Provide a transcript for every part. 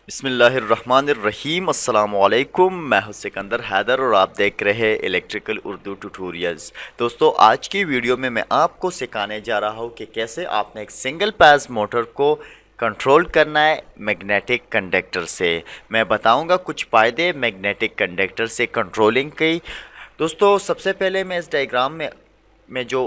बिस्मिल्लाहिर्रहमानिर्रहीम अस्सलामुअलैकुम। मैं हूं सिकंदर हैदर और आप देख रहे हैं इलेक्ट्रिकल उर्दू ट्यूटोरियल्स। दोस्तों, आज की वीडियो में मैं आपको सिखाने जा रहा हूं कि कैसे आपने एक सिंगल पैस मोटर को कंट्रोल करना है मैग्नेटिक कंडक्टर से। मैं बताऊंगा कुछ फ़ायदे मैग्नेटिक कंडक्टर से कंट्रोलिंग की। दोस्तों, सबसे पहले मैं इस डायग्राम में जो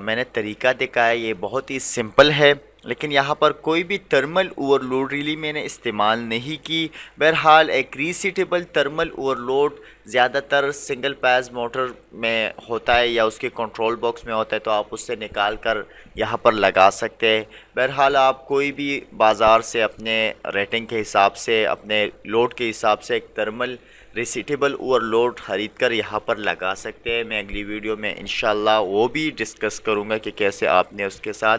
मैंने तरीका देखा है ये बहुत ही सिंपल है, लेकिन यहाँ पर कोई भी थर्मल ओवरलोड रिली मैंने इस्तेमाल नहीं की। बहरहाल एक रीसेटेबल थर्मल ओवरलोड ज़्यादातर सिंगल पैस मोटर में होता है या उसके कंट्रोल बॉक्स में होता है, तो आप उससे निकाल कर यहाँ पर लगा सकते हैं। बहरहाल आप कोई भी बाज़ार से अपने रेटिंग के हिसाब से, अपने लोड के हिसाब से एक थर्मल रिसीटेबल ओवरलोड ख़रीद कर यहाँ पर लगा सकते हैं। मैं अगली वीडियो में इंशाल्लाह वो भी डिस्कस करूँगा कि कैसे आपने उसके साथ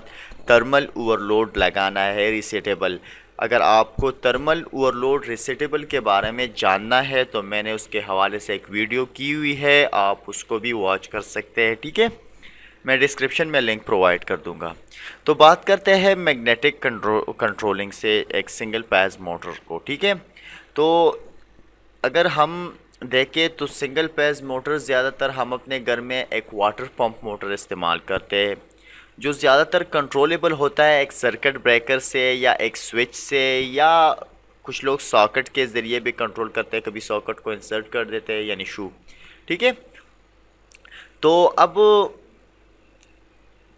थर्मल ओवरलोड लगाना है रिसीटेबल। अगर आपको थर्मल ओवरलोड रिसीटेबल के बारे में जानना है तो मैंने उसके हवाले से एक वीडियो की हुई है, आप उसको भी वॉच कर सकते हैं। ठीक है, मैं डिस्क्रिप्शन में लिंक प्रोवाइड कर दूंगा। तो बात करते हैं मैग्नेटिक कंट्रोलिंग से एक सिंगल पैस मोटर को। ठीक है, तो अगर हम देखें तो सिंगल फेज मोटर ज़्यादातर हम अपने घर में एक वाटर पंप मोटर इस्तेमाल करते हैं, जो ज़्यादातर कंट्रोलेबल होता है एक सर्किट ब्रेकर से या एक स्विच से, या कुछ लोग सॉकेट के ज़रिए भी कंट्रोल करते हैं, कभी सॉकेट को इंसर्ट कर देते हैं यानी शू। ठीक है, तो अब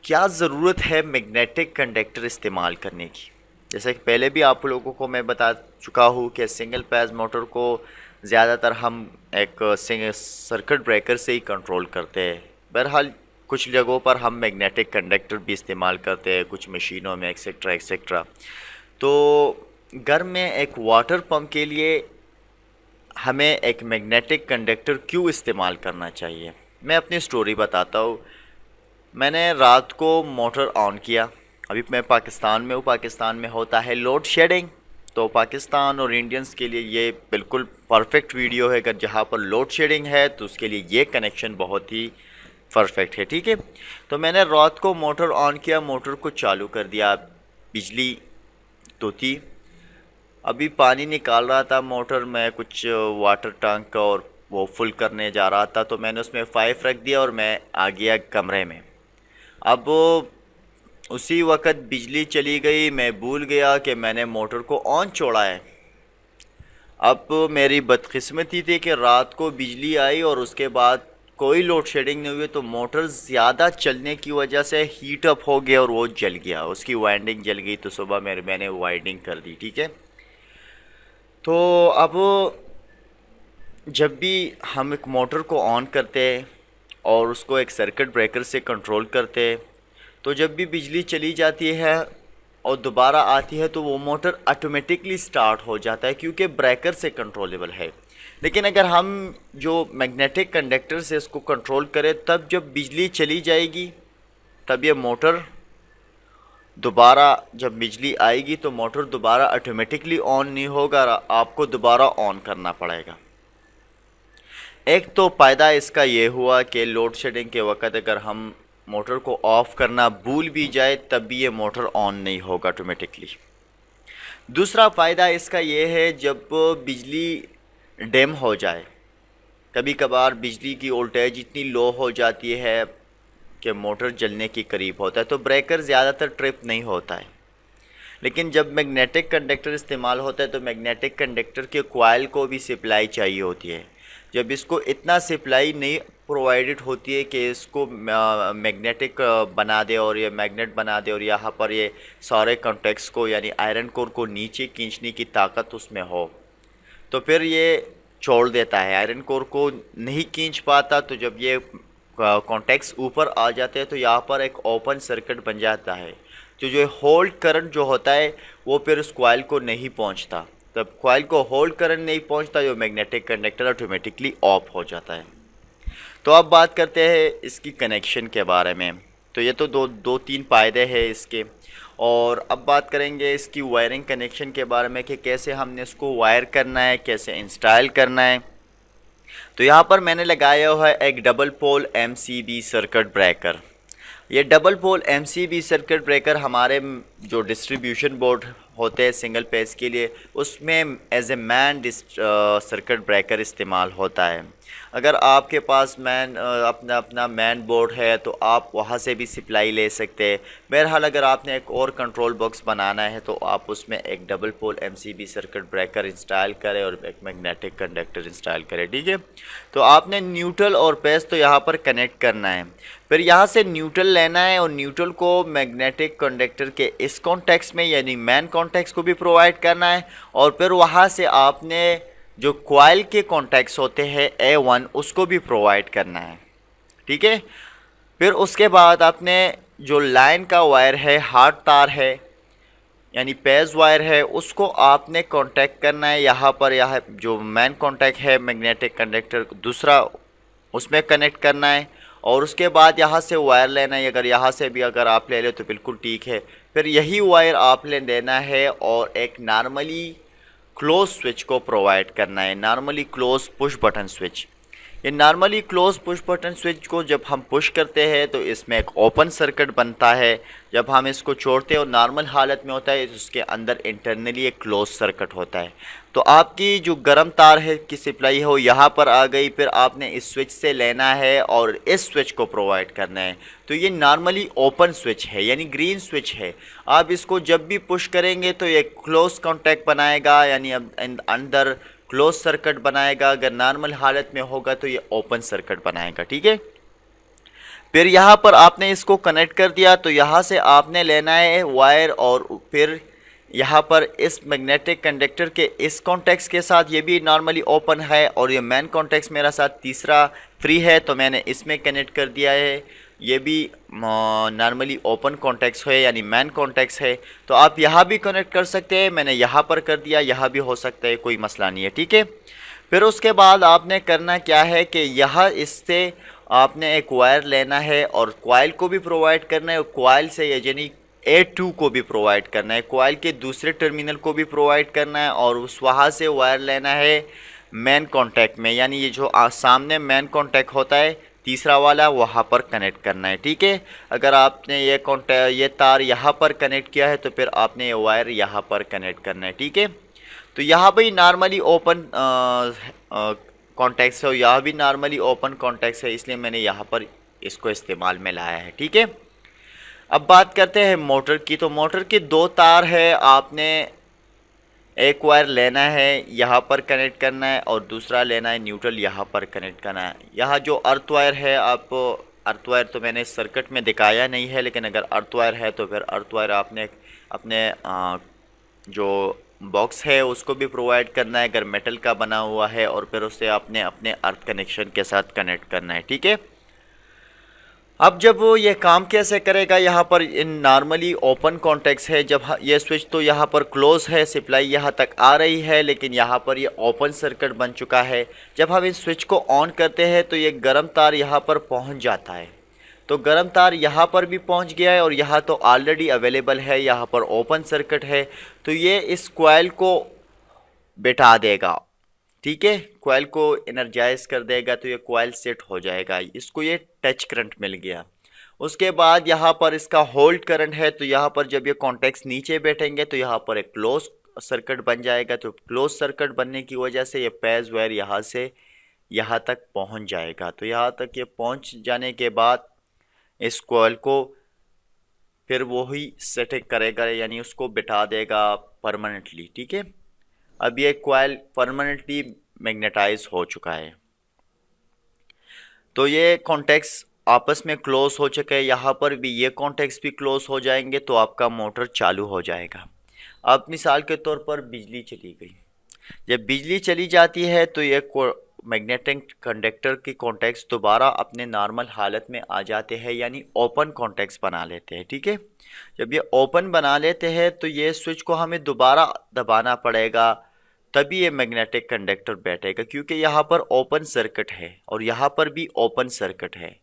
क्या ज़रूरत है मैग्नेटिक कंडक्टर इस्तेमाल करने की। जैसे कि पहले भी आप लोगों को मैं बता चुका हूँ कि सिंगल फेज मोटर को ज़्यादातर हम एक सर्किट ब्रेकर से ही कंट्रोल करते हैं। बहरहाल कुछ जगहों पर हम मैग्नेटिक कंडक्टर भी इस्तेमाल करते हैं, कुछ मशीनों में एक्सेट्रा एक्सेट्रा। तो घर में एक वाटर पंप के लिए हमें एक मैग्नेटिक कंडक्टर क्यों इस्तेमाल करना चाहिए, मैं अपनी स्टोरी बताता हूँ। मैंने रात को मोटर ऑन किया। अभी मैं पाकिस्तान में हूँ, पाकिस्तान में होता है लोड शेडिंग, तो पाकिस्तान और इंडियंस के लिए ये बिल्कुल परफेक्ट वीडियो है। अगर जहाँ पर लोड शेडिंग है तो उसके लिए ये कनेक्शन बहुत ही परफेक्ट है। ठीक है, तो मैंने रात को मोटर ऑन किया, मोटर को चालू कर दिया। बिजली तो थी, अभी पानी निकाल रहा था मोटर में, कुछ वाटर टैंक का, और वो फुल करने जा रहा था, तो मैंने उसमें 5 रख दिया और मैं आ गया कमरे में। अब उसी वक्त बिजली चली गई, मैं भूल गया कि मैंने मोटर को ऑन छोड़ा है। अब मेरी बदकिस्मती थी कि रात को बिजली आई और उसके बाद कोई लोड शेडिंग नहीं हुई, तो मोटर ज़्यादा चलने की वजह से हीट अप हो गया और वो जल गया, उसकी वाइंडिंग जल गई। तो सुबह मैंने वाइंडिंग कर दी। ठीक है, तो अब जब भी हम एक मोटर को ऑन करते हैं और उसको एक सर्किट ब्रेकर से कंट्रोल करते हैं, तो जब भी बिजली चली जाती है और दोबारा आती है तो वो मोटर ऑटोमेटिकली स्टार्ट हो जाता है, क्योंकि ब्रेकर से कंट्रोलेबल है। लेकिन अगर हम जो मैग्नेटिक कंडक्टर से इसको कंट्रोल करें, तब जब बिजली चली जाएगी तब ये मोटर दोबारा, जब बिजली आएगी तो मोटर दोबारा ऑटोमेटिकली ऑन नहीं होगा, आपको दोबारा ऑन करना पड़ेगा। एक तो फ़ायदा इसका ये हुआ कि लोड शेडिंग के वक्त अगर हम मोटर को ऑफ़ करना भूल भी जाए तब भी ये मोटर ऑन नहीं होगा ऑटोमेटिकली। दूसरा फ़ायदा इसका ये है, जब बिजली डिम हो जाए, कभी कभार बिजली की वोल्टेज इतनी लो हो जाती है कि मोटर जलने के करीब होता है, तो ब्रेकर ज़्यादातर ट्रिप नहीं होता है। लेकिन जब मैग्नेटिक कंडक्टर इस्तेमाल होता है तो मैग्नेटिक कंडक्टर के कॉइल को भी सप्लाई चाहिए होती है। जब इसको इतना सप्लाई नहीं प्रोवाइडेड होती है कि इसको मैग्नेटिक बना दे और ये मैग्नेट बना दे और यहाँ पर ये सारे कॉन्टेक्ट्स को यानी आयरन कोर को नीचे खींचने की ताकत उसमें हो, तो फिर ये छोड़ देता है, आयरन कोर को नहीं खींच पाता। तो जब ये कॉन्टेक्ट्स ऊपर आ जाते हैं तो यहाँ पर एक ओपन सर्किट बन जाता है, तो जो होल्ड करंट जो होता है वो फिर उस कॉइल को नहीं पहुँचता। तब कॉइल को होल्ड करंट नहीं पहुँचता, जो मैग्नेटिक कंडक्टर ऑटोमेटिकली ऑफ हो जाता है। तो अब बात करते हैं इसकी कनेक्शन के बारे में। तो ये तो दो तीन फ़ायदे हैं इसके, और अब बात करेंगे इसकी वायरिंग कनेक्शन के बारे में कि कैसे हमने इसको वायर करना है, कैसे इंस्टॉल करना है। तो यहाँ पर मैंने लगाया हुआ है एक double pole MCB circuit breaker. ये double pole MCB circuit breaker हमारे जो डिस्ट्रीब्यूशन बोर्ड होते हैं सिंगल पेज के लिए, उसमें as a main circuit breaker इस्तेमाल होता है। अगर आपके पास अपना अपना मैन बोर्ड है तो आप वहाँ से भी सप्लाई ले सकते हैं। बहरहाल अगर आपने एक और कंट्रोल बॉक्स बनाना है तो आप उसमें एक double pole MCB circuit breaker install करें और एक मैग्नेटिक कंडक्टर इंस्टॉल करें, ठीक है। तो आपने न्यूट्रल और पेज तो यहाँ पर कनेक्ट करना है, फिर यहाँ से न्यूट्रल लेना है और न्यूट्रल को मैग्नेटिक कंडक्टर के इस कॉन्टेक्स्ट में यानी मैन कॉन्टेक्स्ट को भी प्रोवाइड करना है, और फिर वहाँ से आपने जो कॉइल के कॉन्टेक्ट्स होते हैं A1 उसको भी प्रोवाइड करना है, ठीक है। फिर उसके बाद आपने जो लाइन का वायर है, हार्ड तार है यानी पेज वायर है, उसको आपने कांटेक्ट करना है यहाँ पर। यह जो मैन कांटेक्ट है मैग्नेटिक कंडक्टर दूसरा उसमें कनेक्ट करना है, और उसके बाद यहाँ से वायर लेना है। अगर यहाँ से भी अगर आप ले ले तो बिल्कुल ठीक है। फिर यही वायर आपने लेना है और एक नॉर्मली क्लोज स्विच को प्रोवाइड करना है, normally close push button switch. ये normally close push button switch को जब हम पुश करते हैं तो इसमें एक ओपन सर्किट बनता है। जब हम इसको छोड़ते हैं और नॉर्मल हालत में होता है तो उसके अंदर इंटरनली एक क्लोज सर्किट होता है। तो आपकी जो गर्म तार है की सप्लाई हो यहाँ पर आ गई, फिर आपने इस स्विच से लेना है और इस स्विच को प्रोवाइड करना है। तो ये नॉर्मली ओपन स्विच है यानी ग्रीन स्विच है। आप इसको जब भी पुश करेंगे तो ये क्लोज कॉन्टैक्ट बनाएगा यानी अंदर क्लोज सर्किट बनाएगा। अगर नॉर्मल हालत में होगा तो ये ओपन सर्किट बनाएगा, ठीक है। फिर यहाँ पर आपने इसको कनेक्ट कर दिया तो यहाँ से आपने लेना है वायर, और फिर यहाँ पर इस मैग्नेटिक कंडक्टर के इस कॉन्टेक्ट्स के साथ ये भी नॉर्मली ओपन है, और ये मैन कॉन्टेक्ट्स मेरा साथ तीसरा फ्री है तो मैंने इसमें कनेक्ट कर दिया है। ये भी नॉर्मली ओपन कॉन्टेक्ट्स है यानी मैन कॉन्टेक्ट्स है, तो आप यहाँ भी कनेक्ट कर सकते हैं। मैंने यहाँ पर कर दिया, यहाँ भी हो सकता है, कोई मसला नहीं है, ठीक है। फिर उसके बाद आपने करना क्या है कि यहाँ इससे आपने एक वायर लेना है और कॉइल को भी प्रोवाइड करना है, और कॉइल से यानी A2 को भी प्रोवाइड करना है, कॉइल के दूसरे टर्मिनल को भी प्रोवाइड करना है, और उस वहाँ से वायर लेना है मैन कॉन्टैक्ट में यानी ये जो सामने मैन कॉन्टैक्ट होता है तीसरा वाला वहाँ पर कनेक्ट करना है, ठीक है। अगर आपने ये तार यहाँ पर कनेक्ट किया है तो फिर आपने ये वायर यहाँ पर कनेक्ट करना है, ठीक है। तो यहाँ पर नॉर्मली ओपन कॉन्टैक्ट्स है और यहाँ भी नॉर्मली ओपन कॉन्टैक्ट्स है, इसलिए मैंने यहाँ पर इसको इस्तेमाल में लाया है, ठीक है। अब बात करते हैं मोटर की। तो मोटर की दो तार है, आपने एक वायर लेना है यहाँ पर कनेक्ट करना है और दूसरा लेना है न्यूट्रल यहाँ पर कनेक्ट करना है। यहाँ जो अर्थ वायर है, आप अर्थ वायर तो मैंने सर्किट में दिखाया नहीं है, लेकिन अगर अर्थ वायर है तो फिर अर्थ वायर आपने अपने जो बॉक्स है उसको भी प्रोवाइड करना है अगर मेटल का बना हुआ है, और फिर उसे आपने अपने अर्थ कनेक्शन के साथ कनेक्ट करना है, ठीक है। अब जब वो ये काम कैसे करेगा, यहाँ पर इन नॉर्मली ओपन कॉन्टैक्ट्स है, जब ये स्विच तो यहाँ पर क्लोज है, सप्लाई यहाँ तक आ रही है, लेकिन यहाँ पर ये ओपन सर्किट बन चुका है। जब हम इस स्विच को ऑन करते हैं तो ये गर्म तार यहाँ पर पहुँच जाता है। तो गर्म तार यहाँ पर भी पहुँच गया है और यहाँ तो ऑलरेडी अवेलेबल है, यहाँ पर ओपन सर्किट है, तो ये इस कॉइल को बैठा देगा, ठीक है। कॉइल को एनर्जाइज कर देगा तो ये कॉइल सेट हो जाएगा, इसको ये टच करंट मिल गया। उसके बाद यहाँ पर इसका होल्ड करंट है, तो यहाँ पर जब ये कॉन्टैक्ट्स नीचे बैठेंगे तो यहाँ पर एक क्लोज सर्किट बन जाएगा। तो क्लोज सर्किट बनने की वजह से ये पेज वायर यहाँ से यहाँ तक पहुँच जाएगा। तो यहाँ तक ये पहुँच जाने के बाद इस कॉइल को फिर वही सेट करेगा यानी उसको बिठा देगा परमानेंटली, ठीक है। अब ये कॉइल परमानेंटली मैग्नेटाइज हो चुका है, तो ये कॉन्टैक्ट्स आपस में क्लोज हो चुके हैं। यहाँ पर भी ये कॉन्टैक्ट्स भी क्लोज हो जाएंगे तो आपका मोटर चालू हो जाएगा। अब मिसाल के तौर पर बिजली चली गई, जब बिजली चली जाती है तो ये मैग्नेटिक कंडक्टर की कॉन्टैक्ट्स दोबारा अपने नॉर्मल हालत में आ जाते हैं यानी ओपन कॉन्टैक्ट्स बना लेते हैं, ठीक है। जब ये ओपन बना लेते हैं तो ये स्विच को हमें दोबारा दबाना पड़ेगा, तभी ये मैग्नेटिक कंडक्टर बैठेगा, क्योंकि यहाँ पर ओपन सर्किट है और यहाँ पर भी ओपन सर्किट है।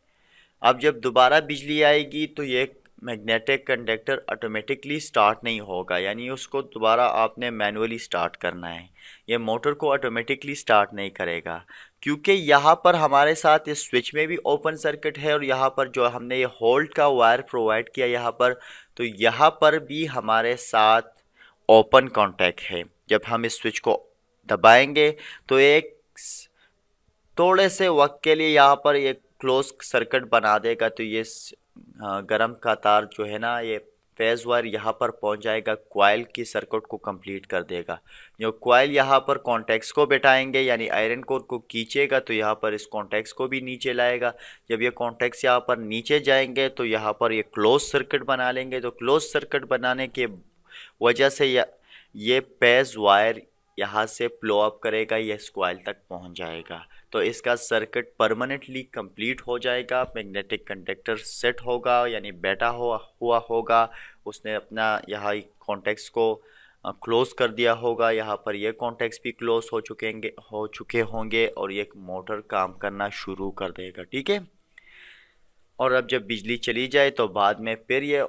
अब जब दोबारा बिजली आएगी तो ये मैग्नेटिक कंडक्टर ऑटोमेटिकली स्टार्ट नहीं होगा, यानी उसको दोबारा आपने मैनुअली स्टार्ट करना है। ये मोटर को ऑटोमेटिकली स्टार्ट नहीं करेगा, क्योंकि यहाँ पर हमारे साथ इस स्विच में भी ओपन सर्किट है और यहाँ पर जो हमने ये होल्ड का वायर प्रोवाइड किया यहाँ पर, तो यहाँ पर भी हमारे साथ ओपन कॉन्टैक्ट है। जब हम इस स्विच को दबाएंगे तो एक थोड़े से वक्त के लिए यहाँ पर ये क्लोज सर्किट बना देगा। तो ये गर्म का तार जो है ना, ये फेज वायर यहाँ पर पहुँच जाएगा, कॉइल की सर्किट को कंप्लीट कर देगा। जो कॉइल यहाँ पर कॉन्टैक्ट्स को बैठाएंगे यानी आयरन कोर को खींचेगा तो यहाँ पर इस कॉन्टैक्ट्स को भी नीचे लाएगा। जब ये कॉन्टैक्ट्स यहाँ पर नीचे जाएंगे तो यहाँ पर ये क्लोज सर्किट बना लेंगे। तो क्लोज सर्किट बनाने के वजह से ये फेज वायर यहाँ से फ्लो अप करेगा, ये इस कॉइल तक पहुँच जाएगा। तो इसका सर्किट परमानेंटली कंप्लीट हो जाएगा। मैग्नेटिक कंडक्टर सेट होगा यानी बैठा हुआ होगा, उसने अपना यहाँ कॉन्टैक्ट्स को क्लोज कर दिया होगा। यहाँ पर ये कॉन्टैक्ट्स भी क्लोज हो चुके होंगे और ये मोटर काम करना शुरू कर देगा। ठीक है। और अब जब बिजली चली जाए तो बाद में फिर ये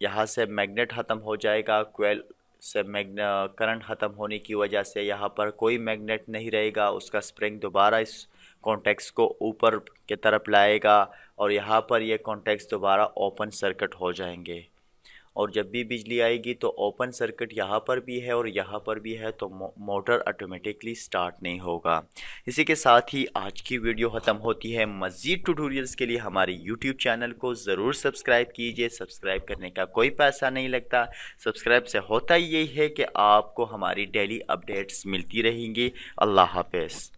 यहाँ से मैग्नेट ख़त्म हो जाएगा। कोयल से करंट ख़त्म होने की वजह से यहाँ पर कोई मैग्नेट नहीं रहेगा। उसका स्प्रिंग दोबारा इस कॉन्टैक्ट्स को ऊपर की तरफ लाएगा और यहाँ पर ये कॉन्टैक्ट्स दोबारा ओपन सर्किट हो जाएंगे। और जब भी बिजली आएगी तो ओपन सर्किट यहाँ पर भी है और यहाँ पर भी है, तो मोटर ऑटोमेटिकली स्टार्ट नहीं होगा। इसी के साथ ही आज की वीडियो ख़त्म होती है। मज़ीद ट्यूटोरियल्स के लिए हमारे यूट्यूब चैनल को ज़रूर सब्सक्राइब कीजिए। सब्सक्राइब करने का कोई पैसा नहीं लगता। सब्सक्राइब से होता यही है कि आपको हमारी डेली अपडेट्स मिलती रहेंगी। अल्लाह हाफ़िज़।